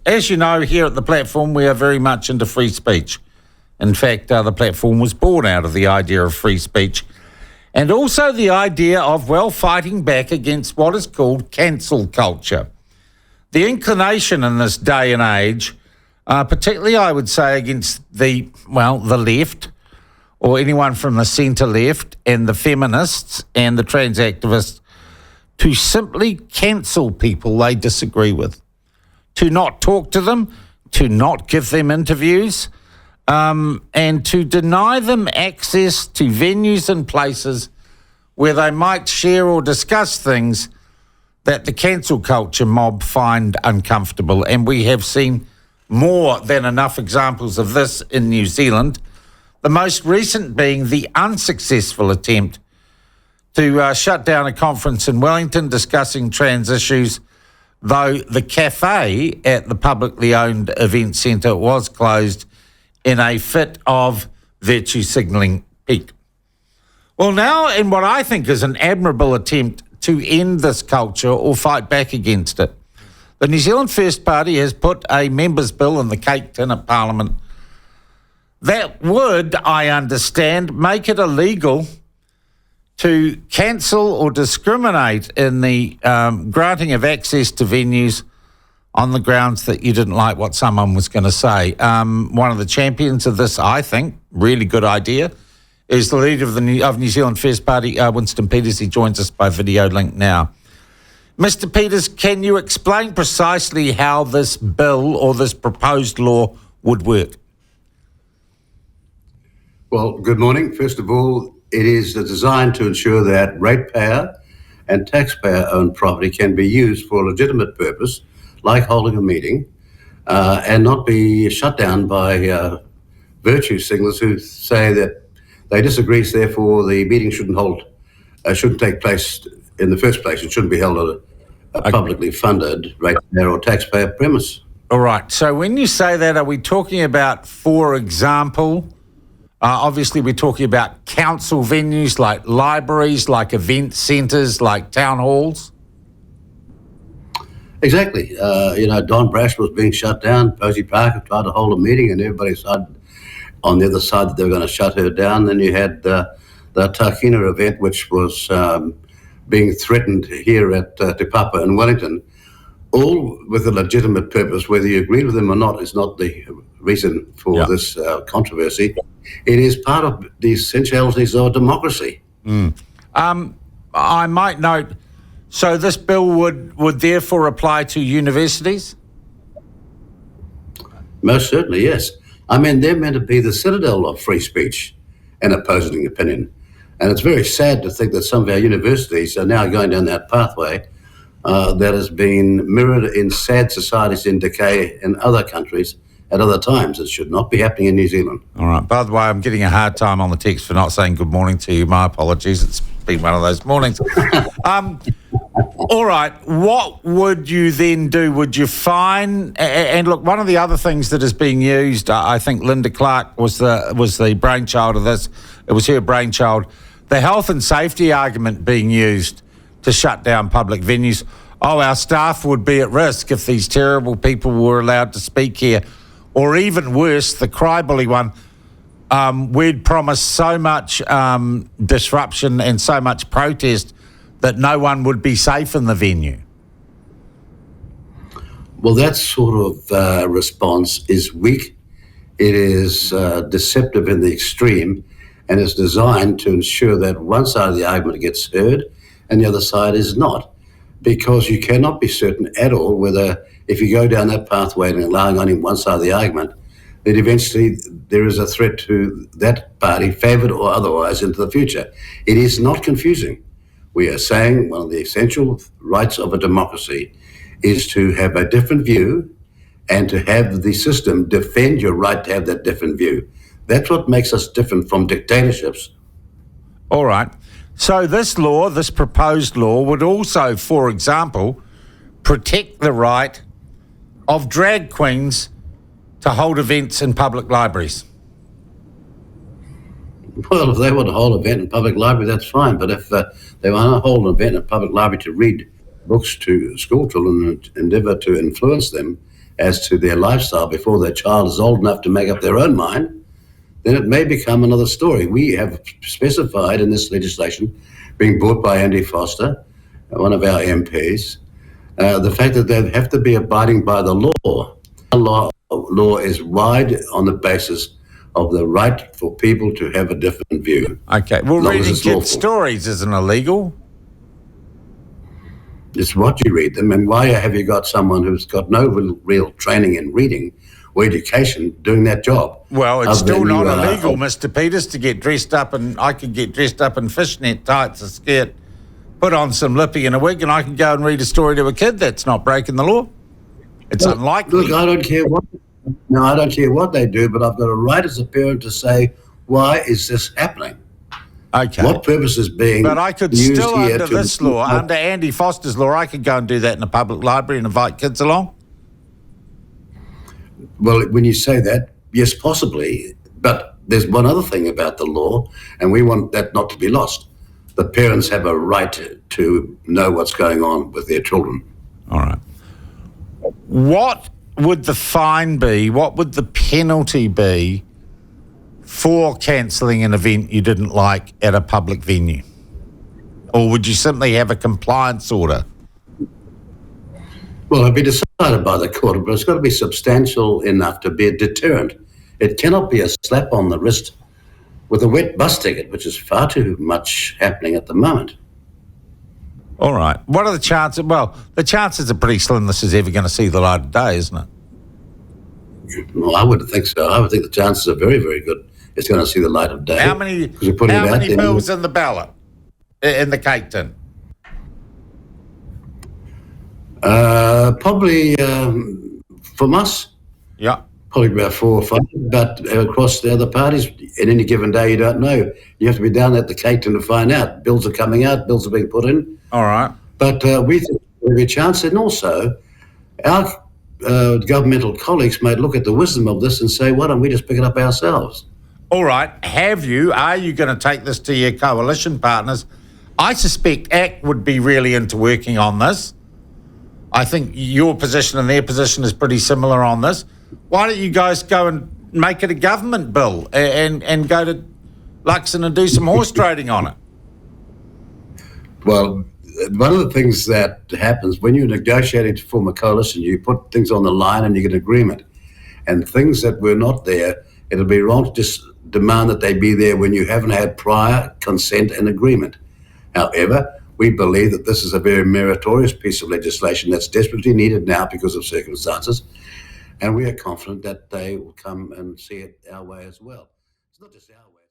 as you know, here at the platform, we are very much into free speech. In fact, the platform was born out of the idea of free speech and also the idea of, fighting back against what is called cancel culture. The inclination in this day and age, particularly I would say against the left or anyone from the centre left and the feminists and the trans activists, to simply cancel people they disagree with, to not talk to them, to not give them interviews, and to deny them access to venues and places where they might share or discuss things that the cancel culture mob find uncomfortable. And we have seen more than enough examples of this in New Zealand, the most recent being the unsuccessful attempt to shut down a conference in Wellington discussing trans issues, though the cafe at the publicly owned event centre was closed in a fit of virtue signalling pique. Well, now, in what I think is an admirable attempt to end this culture or fight back against it, the New Zealand First Party has put a members' bill in the cake tin at Parliament that would, I understand, make it illegal to cancel or discriminate in the granting of access to venues on the grounds that you didn't like what someone was going to say. One of the champions of this, I think, really good idea, is the leader of New Zealand First Party, Winston Peters. He joins us by video link now. Mr. Peters, can you explain precisely how this bill or this proposed law would work? Well, good morning. First of all, it is designed to ensure that ratepayer and taxpayer-owned property can be used for a legitimate purpose, like holding a meeting, and not be shut down by virtue signalers who say that they disagree, therefore the meeting shouldn't take place in the first place. It shouldn't be held on a publicly funded ratepayer or taxpayer premise. All right. So when you say that, are we talking about, for example, obviously we're talking about council venues like libraries, like event centres, like town halls? Exactly. Don Brash was being shut down. Posey Parker tried to hold a meeting and everybody decided on the other side that they were going to shut her down. Then you had the Takina event, which was being threatened here at Te Papa in Wellington, all with a legitimate purpose. Whether you agreed with them or not is not the reason for this controversy. It is part of the essentialities of democracy. I might note, so this bill would therefore apply to universities? Most certainly, yes. I mean, they're meant to be the citadel of free speech and opposing opinion. And it's very sad to think that some of our universities are now going down that pathway that has been mirrored in sad societies in decay in other countries at other times. It should not be happening in New Zealand. All right. By the way, I'm getting a hard time on the text for not saying good morning to you. My apologies. It's been one of those mornings. All right. What would you then do? Would you fine? And look, one of the other things that is being used, I think Linda Clark was the brainchild of this. It was her brainchild. The health and safety argument being used to shut down public venues. Oh, our staff would be at risk if these terrible people were allowed to speak here. Or even worse, the crybully one, we'd promised so much disruption and so much protest that no one would be safe in the venue. Well, that sort of response is weak. It is deceptive in the extreme, and it's designed to ensure that one side of the argument gets heard and the other side is not, because you cannot be certain at all whether, if you go down that pathway and allowing only one side of the argument, that eventually there is a threat to that party, favoured or otherwise, into the future. It is not confusing. We are saying one of the essential rights of a democracy is to have a different view and to have the system defend your right to have that different view. That's what makes us different from dictatorships. All right. So this law, this proposed law, would also, for example, protect the right of drag queens to hold events in public libraries. Well, if they want to hold an event in public library, that's fine. But if they want to hold an event in a public library to read books to school children and endeavour to influence them as to their lifestyle before their child is old enough to make up their own mind, then it may become another story. We have specified in this legislation, being brought by Andy Foster, one of our MPs, the fact that they have to be abiding by the law. The law is wide on the basis of the right for people to have a different view. Okay, well, reading kids' stories isn't illegal. It's what you read them, and why have you got someone who's got no real training in reading or education doing that job? Well, it's still not illegal, Mr. Peters, to get dressed up, and I could get dressed up in fishnet tights, a skirt, put on some lippy and a wig, and I can go and read a story to a kid. That's not breaking the law. It's unlikely. Look, I don't care what they do, but I've got a right as a parent to say, why is this happening? Okay. What purpose is being But I could used still, here under to this law, under Andy Foster's law, I could go and do that in a public library and invite kids along? Well, when you say that, yes, possibly. But there's one other thing about the law, and we want that not to be lost. The parents have a right to know what's going on with their children. All right. What would the fine be? What would the penalty be for cancelling an event you didn't like at a public venue? Or would you simply have a compliance order? Well, it'll be decided by the court, but it's got to be substantial enough to be a deterrent. It cannot be a slap on the wrist with a wet bus ticket, which is far too much happening at the moment. All right. What are the chances? Well, the chances are pretty slim this is ever going to see the light of day, isn't it? Well, I wouldn't think so. I would think the chances are very, very good it's going to see the light of day. How many bills in the ballot, in the cake tin? Probably from us. Yeah. Probably about 4 or 5, but across the other parties, in any given day, you don't know. You have to be down at the cake tin to find out. Bills are coming out, bills are being put in. All right. But we think there'll be a chance, and also our governmental colleagues may look at the wisdom of this and say, why don't we just pick it up ourselves? All right. Are you going to take this to your coalition partners? I suspect ACT would be really into working on this. I think your position and their position is pretty similar on this. Why don't you guys go and make it a government bill and go to Luxon and do some horse trading on it? Well, one of the things that happens when you're negotiating to form a coalition, you put things on the line and you get agreement. And things that were not there, it'll be wrong to just demand that they be there when you haven't had prior consent and agreement. However, we believe that this is a very meritorious piece of legislation that's desperately needed now because of circumstances. And we are confident that they will come and see it our way as well. It's not just our way.